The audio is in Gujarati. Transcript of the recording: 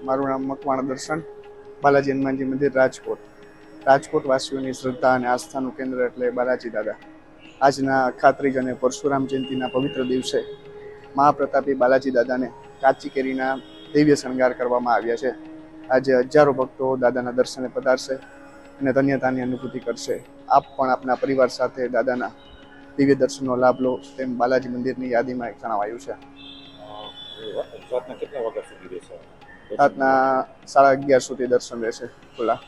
મારું નામ મકવાણા દર્શન, બાલાજી હનુમાનજી મંદિર, રાજકોટ. રાજકોટ વાસીઓની શ્રદ્ધા અને આસ્થાનું કેન્દ્ર એટલે બાલાજી દાદા. આજના ખાત્રીજ અને પરશુરામ જયંતિના પવિત્ર દિવસે મહાપ્રતાપી બાલાજી દાદાને કાચી કેરીના દિવ્ય શણગાર કરવામાં આવ્યા છે. આજે હજારો ભક્તો દાદાના દર્શને પધારશે અને ધન્યતાની અનુભૂતિ કરશે. આપ પણ આપના પરિવાર સાથે દાદાના દિવ્ય દર્શનનો લાભ લો, તેમ બાલાજી મંદિરની યાદીમાં જણાવાયું છે. રાતના કેટલા વાગ્યા સુધી રહેશે? રાતના 11:30 સુધી દર્શન રહેશે ખુલ્લા.